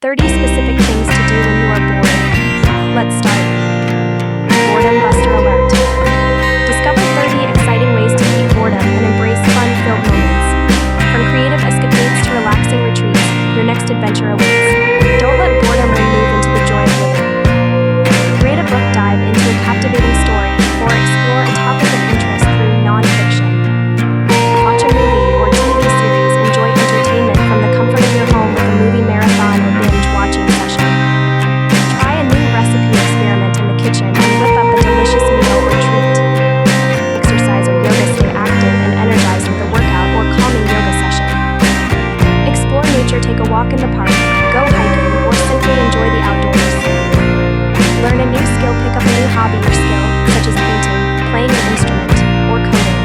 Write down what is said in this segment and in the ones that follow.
30 specific things to do when you are bored. Let's start. Boredom Buster Alert. Discover 30 exciting ways to beat boredom and embrace fun-filled moments. From creative escapades to relaxing retreats, your next adventure awaits. Don't let boredom move into the joy of living. Read a book, dive into a captivating story, or explore a topic of interest through non-fiction. Watch a movie or TV series, enjoy entertainment from the comfort of your home with a movie marathon or binge watching session. Try a new recipe experiment in the kitchen and whip up a delicious meal or treat. Exercise or yoga, stay active and energized with a workout or calming yoga session. Explore nature, take a walk in the park, go hiking, or simply enjoy the outdoors. Learn a new skill, pick up a new hobby or skill, such as painting, playing an instrument, or coding.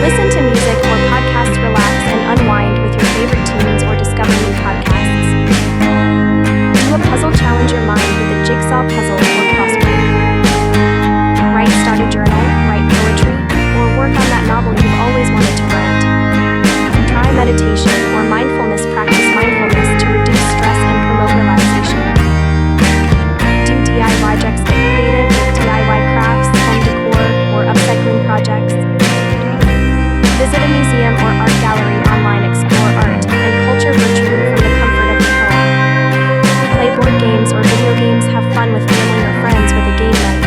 Listen to music or podcasts, relax and unwind with your favorite tunes or discover new podcasts. Do a puzzle, challenge your mind with a jigsaw puzzle or crossword. Start a journal, write poetry, or work on that novel you've always wanted to write. Try meditation or mindfulness, practice mindfulness to reduce stress and promote relaxation. Do DIY projects, get creative with DIY crafts, home decor, or upcycling projects. Visit a museum or art gallery online, explore art and culture virtually from the comfort of your home. Play board games or video games, have fun with family or friends with a game night.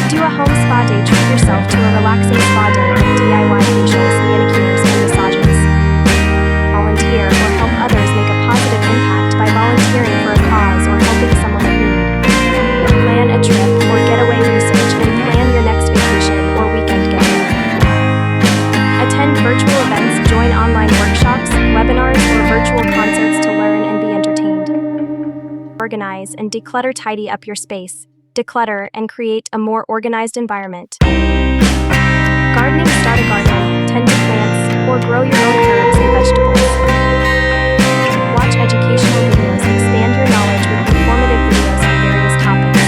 Do a home spa day, treat yourself to a relaxing spa day with DIY facials, manicures, and massages. Volunteer or help others, make a positive impact by volunteering for a cause or helping someone in need. Plan a trip or getaway, research and plan your next vacation or weekend getaway. Attend virtual events, join online workshops, webinars, or virtual concerts to learn and be entertained. Organize and declutter, tidy up your space. Declutter and create a more organized environment. Gardening, start a garden, tend to plants, or grow your own herbs and vegetables. Watch educational videos, expand your knowledge with informative videos on various topics.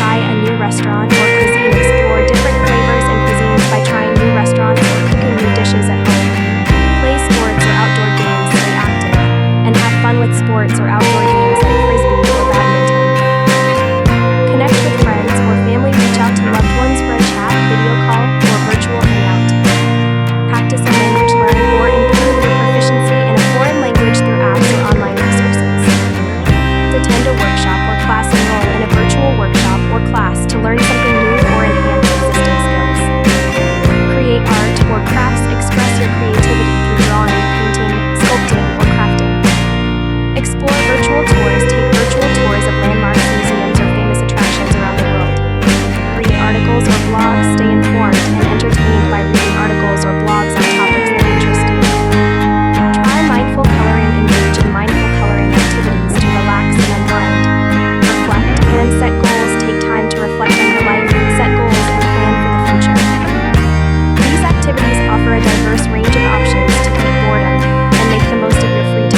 Try a new restaurant or cuisine, explore different flavors and cuisines by trying new restaurants or cooking new dishes at home. Play sports or outdoor games, stay active, and have fun with sports or outdoor